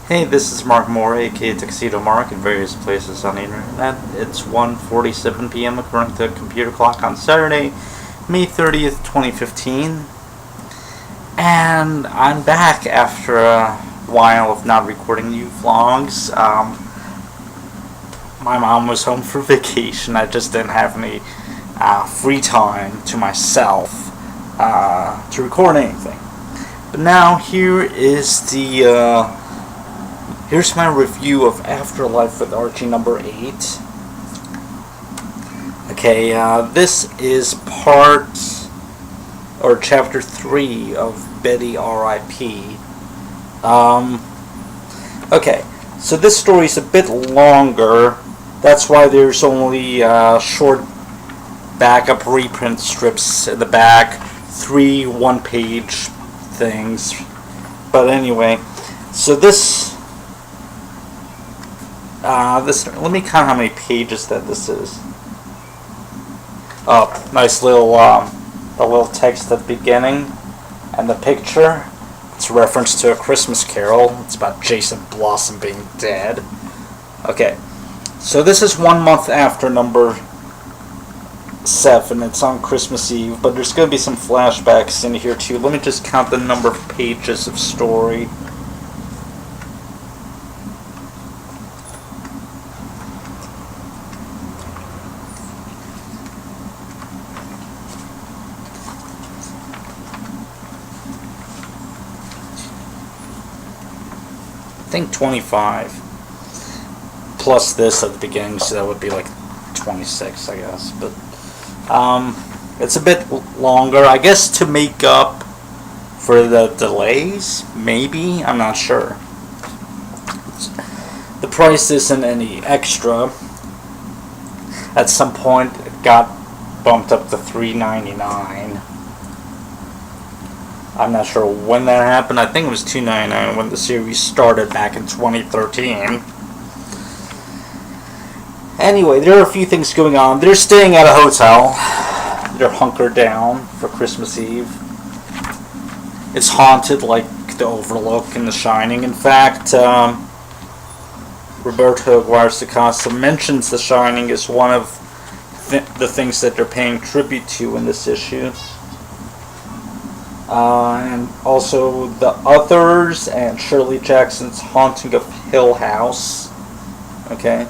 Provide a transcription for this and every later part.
Hey, this is Mark Moore, aka Tuxedo Mark, in various places on the internet. It's 1:47 p.m. according to computer clock on Saturday, May 30th, 2015. And I'm back after a while of not recording new vlogs. My mom was home for vacation. I just didn't have any free time to myself to record anything. But now here is here's my review of Afterlife with Archie number 8. Okay, this is chapter 3 of Betty R.I.P. Okay, so this story is a bit longer. That's why there's only short backup reprint strips in the back, 3 one-page things. But anyway, so this let me count how many pages that this is. Oh, nice little the little text at the beginning and the picture. It's a reference to A Christmas Carol. It's about Jason Blossom being dead. Okay, so this is 1 month after number 7. It's on Christmas Eve, but there's going to be some flashbacks in here too. Let me just count the number of pages of story. I think 25 plus this at the beginning, so that would be like 26, I guess. But it's a bit longer, I guess, to make up for the delays. Maybe, I'm not sure. The price isn't any extra. At some point, it got bumped up to $3.99. I'm not sure when that happened. I think it was $2.99 when the series started back in 2013. Anyway, there are a few things going on. They're staying at a hotel. They're hunkered down for Christmas Eve. It's haunted like the Overlook in The Shining. In fact, Roberto Aguirre-Sacasa mentions The Shining as one of the things that they're paying tribute to in this issue. And also The Others and Shirley Jackson's Haunting of Hill House. Okay.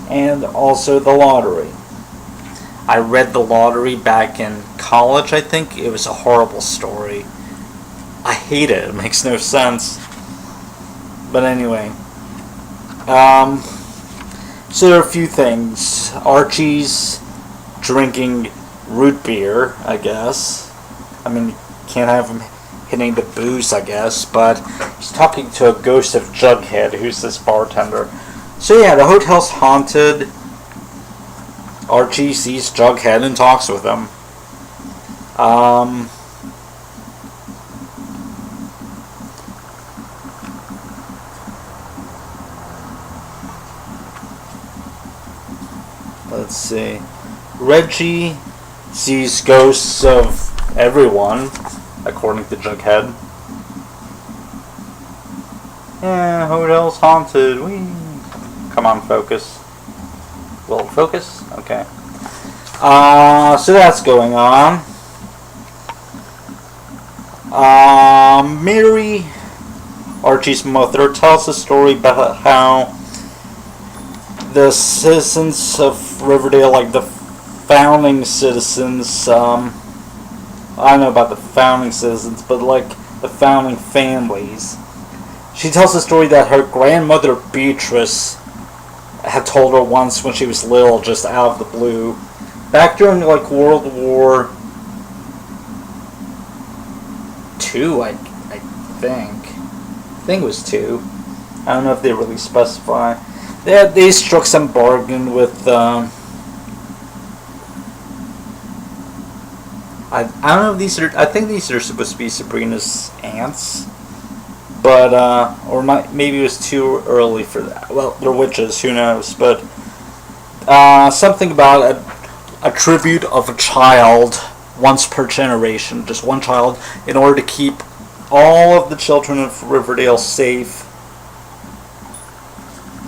And also The Lottery. I read The Lottery back in college, I think. It was a horrible story. I hate it. It makes no sense. But anyway. So there are a few things. Archie's drinking root beer, I guess. I mean, can't have him hitting the booze, I guess, but he's talking to a ghost of Jughead, who's this bartender. So yeah, the hotel's haunted. Archie sees Jughead and talks with him. Let's see. Reggie sees ghosts of everyone, according to Jughead. Yeah, hotel's haunted. Whee. Come on, focus. Will it focus? Okay. So that's going on. Mary, Archie's mother, tells a story about how the citizens of Riverdale, like the founding citizens, I don't know about the founding citizens, but like the founding families. She tells the story that her grandmother Beatrice had told her once when she was little, just out of the blue. Back during like World War II, I think. I think it was II. I don't know if they really specify. They struck some bargain with I don't know if these are. I think these are supposed to be Sabrina's aunts, but maybe it was too early for that. Well, they're witches. Who knows? But something about a tribute of a child once per generation, just one child, in order to keep all of the children of Riverdale safe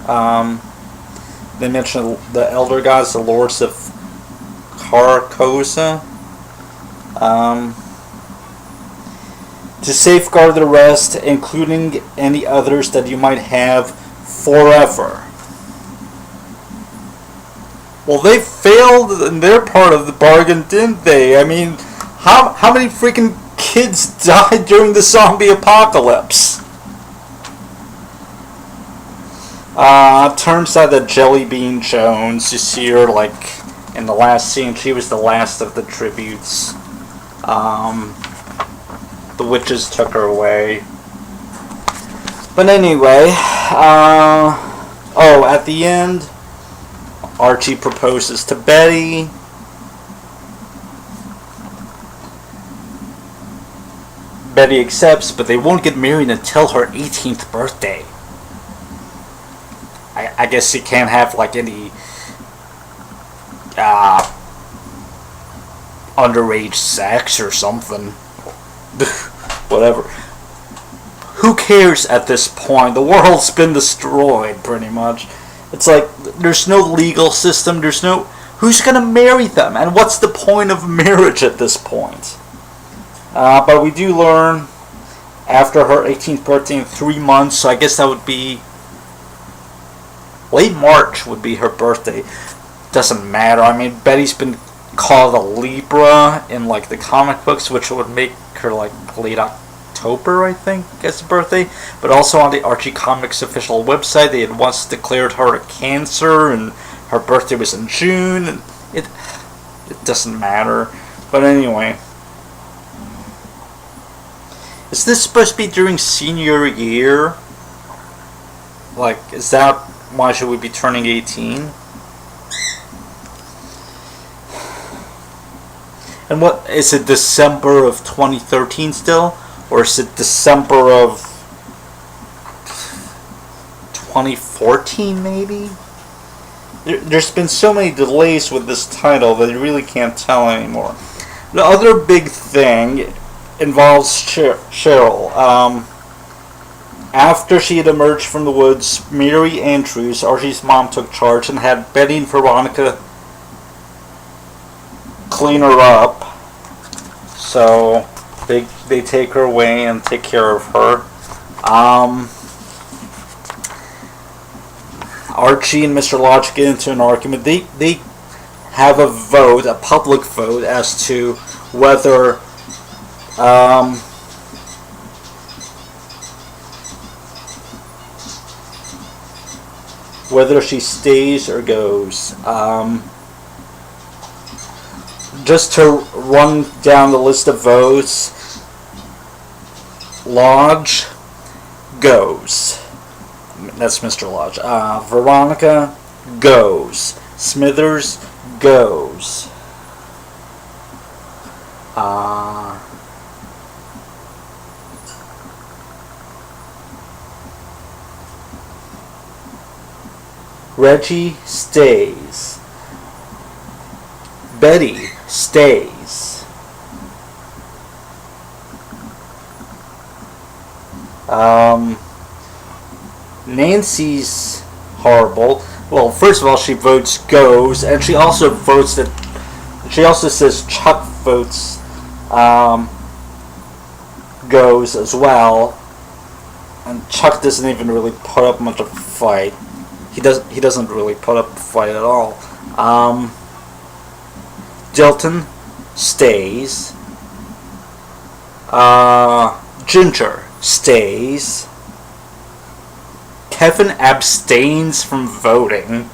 Um, they mention the elder gods, the lords of Carcosa, to safeguard the rest, including any others that you might have forever. Well, they failed in their part of the bargain, didn't they? I mean, how many freaking kids died during the zombie apocalypse? Turns out that Jelly Bean Jones, you see her, like, in the last scene, she was the last of the tributes. The witches took her away. But anyway, at the end, Archie proposes to Betty. Betty accepts, but they won't get married until her 18th birthday. I guess she can't have, like, any underage sex or something. Whatever. Who cares at this point? The world's been destroyed, pretty much. It's like, there's no legal system, there's no... Who's gonna marry them? And what's the point of marriage at this point? But we do learn, after her 18th birthday in 3 months, so I guess that would be... Late March would be her birthday. Doesn't matter. I mean, Betty's been called a Libra in, like, the comic books, which would make her, like, late October, I think, as a birthday. But also on the Archie Comics official website, they had once declared her a Cancer, and her birthday was in June, and it doesn't matter. But anyway. Is this supposed to be during senior year? Like, is that why should we be turning 18? And what is it, December of 2013 still? Or is it December of 2014 maybe? There's been so many delays with this title that you really can't tell anymore. The other big thing involves Cheryl. After she had emerged from the woods, Mary Andrews, Archie's mom, took charge and had Betty and Veronica clean her up. So they take her away and take care of her. Archie and Mr. Lodge get into an argument. They have a vote, a public vote, as to whether whether she stays or goes. Just to run down the list of votes, Lodge goes. That's Mr. Lodge. Veronica goes. Smithers goes. Reggie stays. Betty stays. Nancy's horrible. Well, first of all, she votes goes, and she also votes that. She also says Chuck votes goes as well, and Chuck doesn't even really put up much of a fight. He doesn't really put up a fight at all. Dilton stays. Ginger stays. Kevin abstains from voting.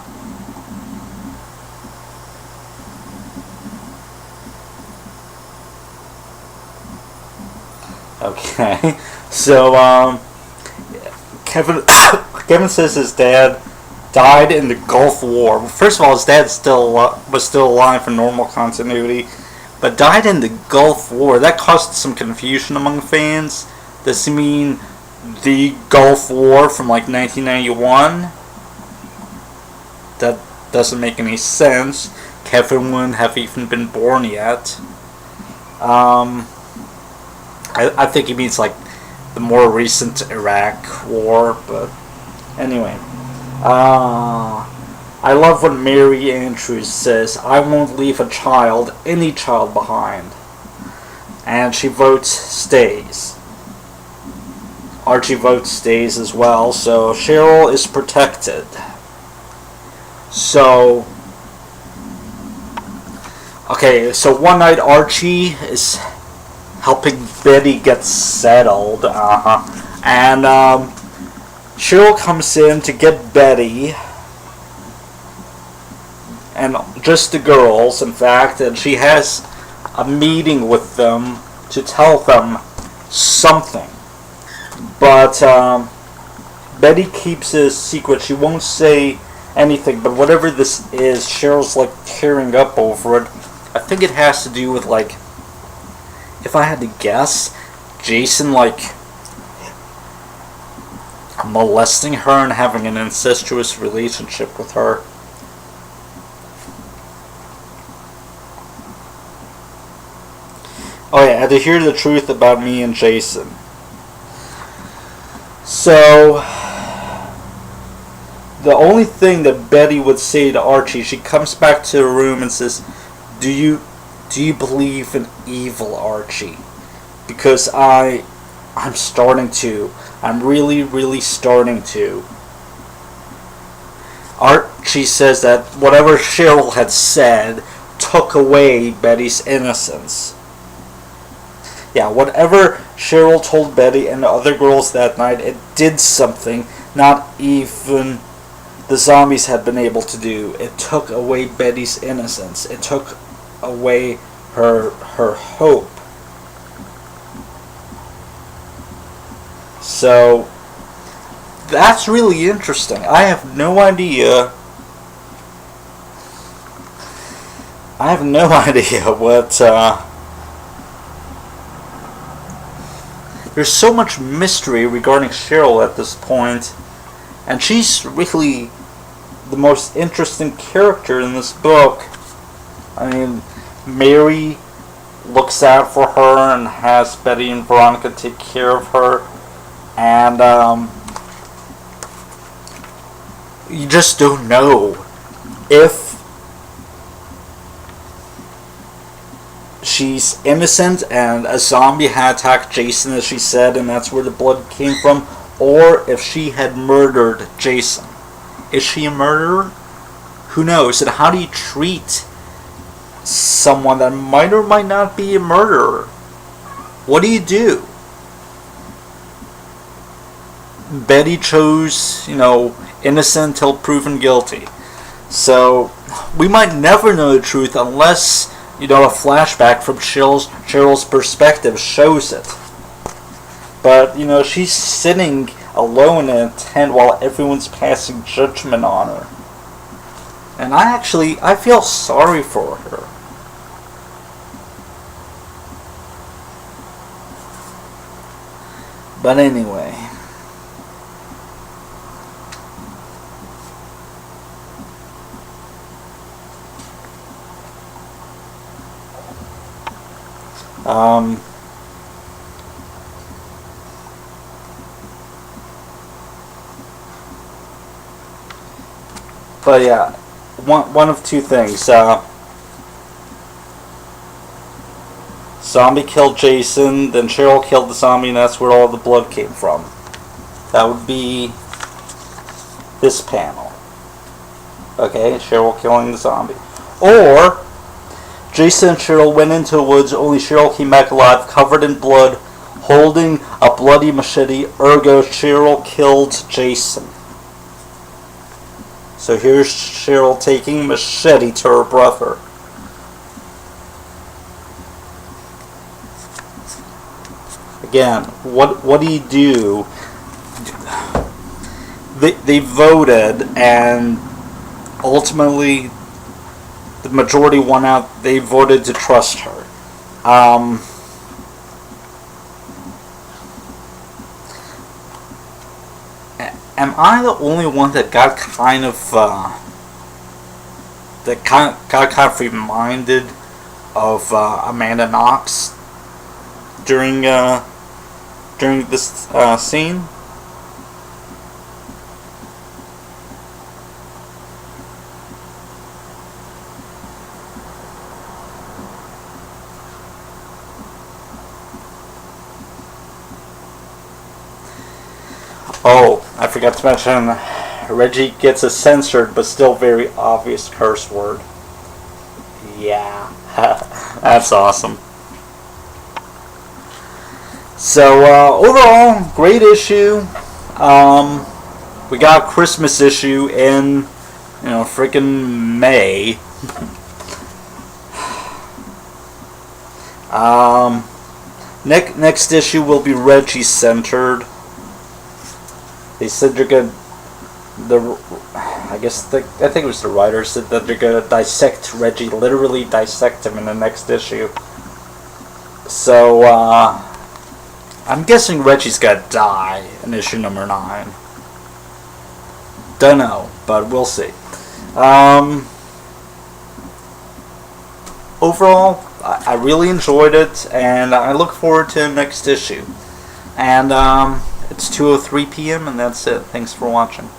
Okay, so Kevin says his dad died in the Gulf War. First of all, his dad was still alive for normal continuity, but died in the Gulf War. That caused some confusion among fans. Does he mean the Gulf War from like 1991? That doesn't make any sense. Kevin wouldn't have even been born yet. I think he means like the more recent Iraq War, but anyway. I love what Mary Andrews says, "I won't leave a child, any child behind." And she votes stays. Archie votes stays as well, so Cheryl is protected. So, okay, so one night Archie is helping Betty get settled, and Cheryl comes in to get Betty, and just the girls, in fact, and she has a meeting with them to tell them something. But Betty keeps it a secret. She won't say anything, but whatever this is, Cheryl's like tearing up over it. I think it has to do with, like, if I had to guess, Jason, like, molesting her and having an incestuous relationship with her. Oh yeah, to hear the truth about me and Jason. So, the only thing that Betty would say to Archie, she comes back to the room and says, Do you believe in evil, Archie? Because I'm starting to. I'm really, really starting to. Archie says that whatever Cheryl had said took away Betty's innocence. Yeah, whatever Cheryl told Betty and the other girls that night, it did something not even the zombies had been able to do. It took away Betty's innocence. It took away her hope. So, that's really interesting. I have no idea. What, there's so much mystery regarding Cheryl at this point, and she's really the most interesting character in this book. I mean, Mary looks out for her and has Betty and Veronica take care of her, and you just don't know if she's innocent and a zombie had attacked Jason, as she said, and that's where the blood came from, or if she had murdered Jason. Is she a murderer? Who knows? And how do you treat someone that might or might not be a murderer? What do you do? Betty chose, innocent till proven guilty. So, we might never know the truth unless, a flashback from Cheryl's perspective shows it. But, she's sitting alone in a tent while everyone's passing judgment on her. And I feel sorry for her. But anyway. But yeah, one of two things. Zombie killed Jason, then Cheryl killed the zombie, and that's where all the blood came from. That would be this panel. Okay, Cheryl killing the zombie. Or Jason and Cheryl went into the woods, only Cheryl came back alive, covered in blood, holding a bloody machete, ergo Cheryl killed Jason. So here's Cheryl taking machete to her brother. Again, what do you do? They voted, and ultimately the majority won out. They voted to trust her. Am I the only one that got kind of reminded of Amanda Knox during this scene? Oh, I forgot to mention, Reggie gets a censored but still very obvious curse word. Yeah, that's awesome. So overall, great issue. We got a Christmas issue in, freaking May. Next issue will be Reggie centered. They said they're gonna. I think it was the writer said that they're gonna dissect Reggie, literally dissect him in the next issue. So I'm guessing Reggie's gonna die in issue number 9. Dunno, but we'll see. Overall, I really enjoyed it, and I look forward to the next issue. And it's 2:03 p.m. and that's it. Thanks for watching.